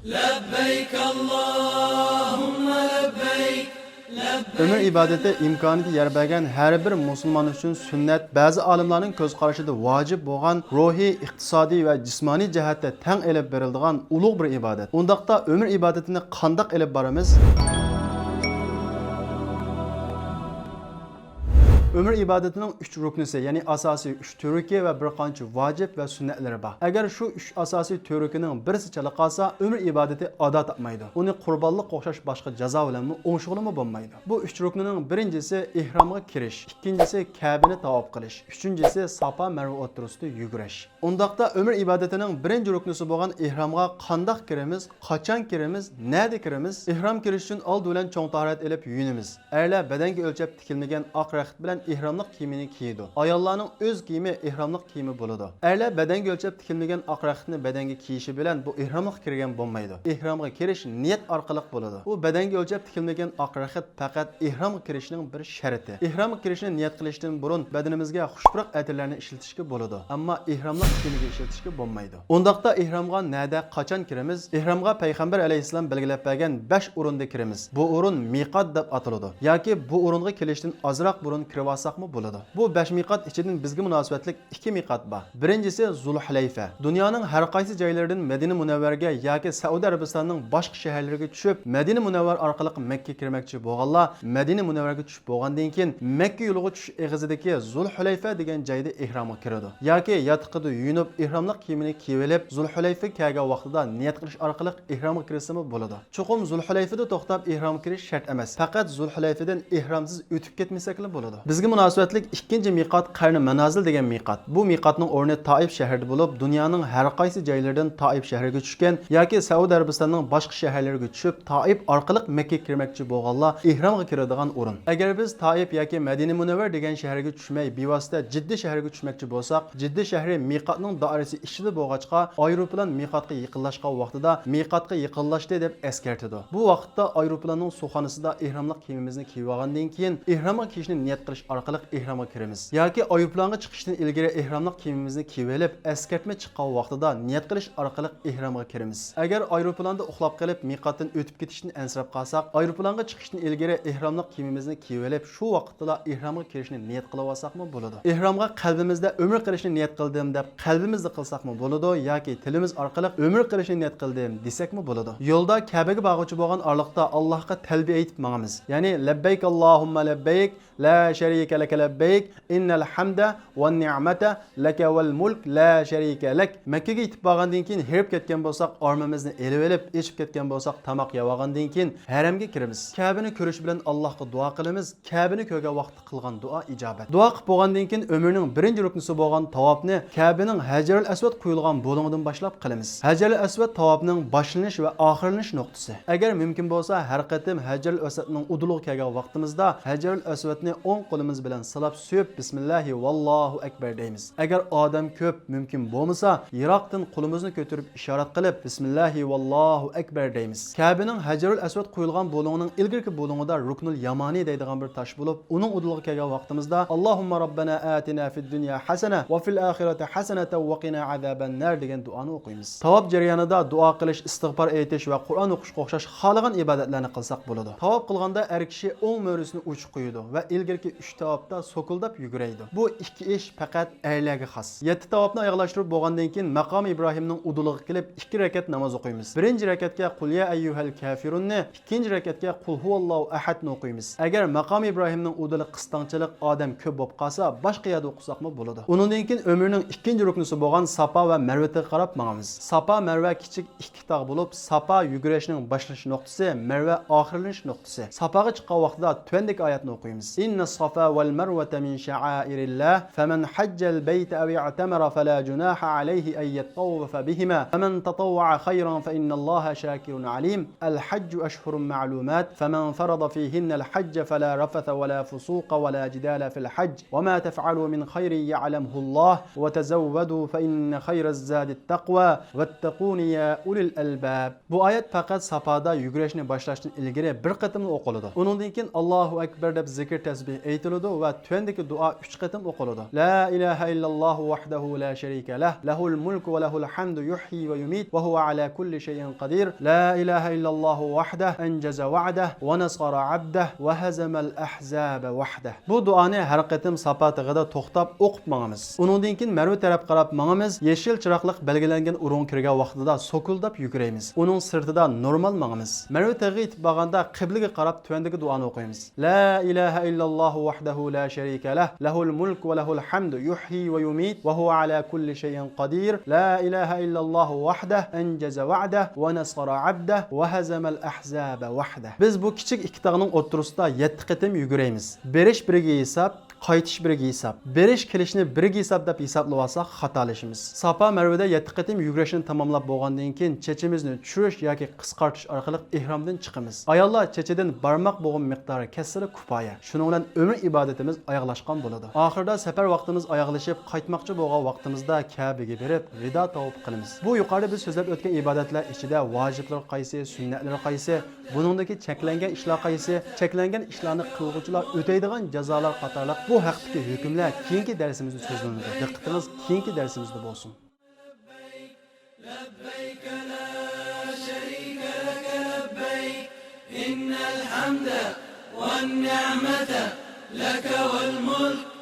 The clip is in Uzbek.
لبيك اللهم لبيك Ömür ibadeti imkaniyeti yer bergen her bir Müslüman için sünnet, bazı alimlerin göz karşıda vacip boğan ruhi, iqtisadi ve cismani cihette ten elip berildiğen ulug' bir ibadet. Ondaqda ömür ibadetini qandaq elip baramiz? Ömür ibadetinin 3 ruknisi, yani asasi 3 törüki ve bir qancha vacip ve sünnetleri var. Eğer şu 3 asasi törükinin birisi chala qalsa, ömür ibadeti ada tapmaydı. Onu qurbanlık o'xshash başka jazo bilan o'ng'shug'limi bo'lmaydi. Bu 3 rukninin birincisi ihramga kirish, ikkinchisi Ka'bani tavof qilish, üçüncüsü Safa Marva o'rtasida yugurish. Undaqda ömür ibadetining birinchi ruknisi bo'lgan ihramga qandoq kiramiz, qachon kiramiz, nerede kiramiz? Ihram kirish uchun old bilan cho'ng tahorat elib yuyunimiz. Erlar badanga o'lchab tikilmagan oq raxt bilan ihramlıq kiyimini kiydi. Ayollarning o'z kiyimi ihramlıq kiyimi bo'ladi. Erlar badanga o'lchab tikilmagan oq raxtni badanga kiyishi bilan bu ihramlıq kirgan bo'lmaydi. Ihramga kirish niyat orqali bo'ladi. Bu badanga o'lchab tikilmagan oq raxt faqat ihramga kirishning bir sharti. Ihramga kirishni niyat qilishdan burun badanimizga xushpuruq atirlarni ishlatishga bo'ladi. Ammo ihramlıq kiyimiga ishlatishga bo'lmaydi. Undaqda ihramga nada qachon kiramiz? Ihramga payg'ambar alayhissalom belgilab bergan 5 o'rinda kiramiz. Bu o'rin miqat deb ataladi. Yoki bu o'ringa kelishdan ozroq burun kirib olsaqmi bo'ladi. Bu 5 miqat ichidan bizga munosabatlik 2 miqat bor. Birinchisi Zulhulayfa. Dunyoning har qaysi joylaridan Madina Munawvarga yoki Saudiya Arabistonining boshqa shaharlariga tushib, Madina Munawvar orqali Makka kirmoqchi bo'lganlar Madina Munawvarga tushib bo'lgandan keyin Makka yo'liga tushish eg'izidagi Zulhulayfa degan joyda ihromga kiradi. Yoki yotqida yuyinib ihramlik kiyimini kiyib olib Zulhulayfa kelgan vaqtida niyat qilish orqali ihromga kirsimi bo'ladi. Chuqum Zulhulayfada to'xtab ihrom kirish shart emas. Faqat Zulhulayfadan ihromsiz o'tib ketmasakla bo'ladi. Bizga munosabatlik ikkinchi miqat Qarni Manazil degan miqat. Bu miqatning o'rni Taif shahrida bo'lib, dunyoning har qaysi joylaridan Taif shahriga tushgan yoki Saudiya Arabistonining boshqa shaharlariga tushib, Taif orqali Makka kirmoqchi bo'lganlar ihromga kiradigan o'rin. Agar biz Taif yoki Madina Munawvar degan shaharga tushmay, bevosita Jidda shahriga tushmoqchi bo'lsak, Jidda shahri miqatning doirasi ichida bo'lg'achqa, aeroplan miqatga yaqinlashgan vaqtida miqatga yaqinlashdi deb eskartadi. Bu vaqtda aeroplanning suxonasida ihromlik kiyimimizni kiyib olgandan keyin ihromga kiyishni niyat qilish orqali ihromga kiramiz. Yoki aeroplanga chiqishdan ilgari ihromlik kiyimimizni kiyib olib, eskartma chiqqan vaqtida niyat qilish orqali ihromga kiramiz. Agar aeroplanda uxlab qolib miqatdan o'tib ketishni ansirab qolsak, aeroplanga chiqishdan ilgari ihromlik kiyimimizni kiyib olib, shu vaqtda ihromga kirishni niyat qilib olsaqmi bo'ladi. Ihromga qalbimizda umr qilishni niyat qildim deb qalbimizda qilsaqmi bo'ladi yoki tilimiz orqali umr qilishni niyat qildim desakmi bo'ladi. Yo'lda Ka'baga boruvchi bo'lgan orliqda Allohga talbiya aytib mangamiz. Ya'ni labbayk Allohumma labbayk la sharika lak labbayk innal hamda wan ni'mata laka wal mulk la sharika lak. Makkaga yetib borgandan keyin herib ketgan bo'lsak, armamizni elib olib, ichib ketgan bo'lsak, tamoq yeb olgandan keyin haramga kiramiz. Ka'bani ko'rish bilan Allohga duo qilamiz. Ka'bani ko'rgan vaqtda qilgan duo ijobat. Duo qilib bo'lgandan keyin umrning birinchi ruknisi bo'lgan tavofni Ka'baning Hajarul Aswad qo'yilgan bo'limidan boshlab qilamiz. Hajarul Aswad tavofning boshlanish va oxirlanish nuqtasi. Agar mumkin bo'lsa, har qatim Hajarul Aswadning uduliga kelgan vaqtimizda Hajarul Aswadni o'ng qo'limiz bilan silab suyib bismillahi vallohu akbar deymiz. Agar odam ko'p mumkin bo'lmasa, yiroqdan qo'limizni ko'tarib ishorat qilib bismillahi vallohu akbar deymiz. Ka'baning Hajarul Aswad qo'yilgan bo'limining ilgirki bo'limida Ruknul Yamani deydigan bir tosh bo'lib, uning uduliga kelgan vaqtimizda Allohumma robbana atina fid dunya hasana va fil oxirati hasanatan va qina azaban nar degan duoni o'qiymiz. Tavob jarayonida duo qilish, istig'for aytish va Qur'on o'qishga o'xshash xolagan ibodatlarni qilsak bo'ladi. Tavob qilganda er kishi o'ng mo'risini uch qo'yadi va ilgirki 3 tavobda so'kildab yuguraydi. Bu ikki ish faqat erlarga xos. 7 tavobni oyoqlashtirib bo'lgandan keyin maqom Ibrohimning uduliga kelib 2 rakat namoz o'qiymiz. Birinchi rakatga qul ya ayyuhal kafirunni, ikkinchi rakatga qul huvallohu ahadni o'qiymiz. Agar maqom Ibrohimning uduli qistonchilik odam ko'p bo'lib qolsa, boshqa yerda o'qisaqmi bo'ladi. Undan keyin umrning ikkinchi ruknisi bo'lgan Safa va Marvaga qarab mangamiz. Safa Marva kichik ikki tog' bo'lib, Safa yugurishning boshlanish nuqtasi, Marva oxirlanish nuqtasi. Safaga chiqqan vaqtida tuvandagi oyatni o'qiymiz. Inna safa wal marwata min sha'airillah faman hajja al bayta aw i'tamara fala junaha alayhi an yatawafa bihima faman tatawwa'a khayran fa inna Allaha shakirun alim. Al hajju ashhurun ma'lumat faman farada fihinna al hajj fala rafatha wala fusuqa wala jidala fil hajj wama taf'alu min khayrin ya'lamhu Allah wa tazawwadu fa inna khayraz zadi at-taqwa wattaquni ya ulil albab. Bu oyat faqat Safada yugurishni boshlashdan ilgari bir qatimni o'qiladi. Undan keyin Allohu akbar deb zikr tasbih aytiladi aytiladi va tuandagi duo 3 qatim o'qiladi. La ilaha illalloh vahdahu la sharika lah, lahul mulku va lahul hamdu yuhyi va yumit va huwa ala kulli shay'in qadir. La ilaha illalloh vahdahu anjaza va'dahu va nasara 'abdahu va hazamal ahzaba vahdahu. Bu duoni har qatim sapatig'ida to'xtab o'qib mangamiz. Uningdan keyin Marva taraf qarab mangamiz. Yeshil chiroqliq belgilangan o'rin kirgan vaqtida sokuldab yuguraymiz. Uning sirtida normal mangamiz. Marva tag'i yetib borganda qiblaga qarab tuandagi duoni o'qiymiz. La ilaha illalloh vahdahu la sharika lah, lahul mulku va lahul hamdu yuhyi va yumit va huwa ala kulli shay'in qadir. La ilaha illalloh vahdahu anjaza va'dahu va nasara 'abdahu va hazamal ahzaba vahdahu. Biz bu kichik ikkitag'ning o'ttirisida 7 qatim yuguraymiz. Berish biriga hisob, qaytish biriga hisob. Berish kelishni biriga hisob deb hisoblab olsak xatolashimiz. Safa Marvada 7 qatim yugurishni tamomlab bo'lgandan keyin chechimizni tushirish yoki qisqartish orqali ihromdan chiqamiz. Ayollar chechidan barmoq bo'g'im miqdori kasri kifoya. Shuning bilan umr ibodatimiz oyoqlashgan bo'ladi. Oxirida safar vaqtimiz oyoqlashib qaytmoqchi bo'lgan vaqtimizda Ka'baga berib rido tavaf qilamiz. Bu yuqorida biz so'zlab o'tgan ibodatlar ichida vojiblar qaysi, sunnatlar qaysi, buningdagi cheklangan ishlar qaysi, cheklangan ishlarni qilguvchilar o'taydigan jazolar qatorliq bu haqdagi hukmlar keyingi darsimizda so'zlanadi. Diqqatingiz keyingi darsimizda bo'lsin. لبيك لا شريك لك لبيك إن الحمد والنعمة لك والملك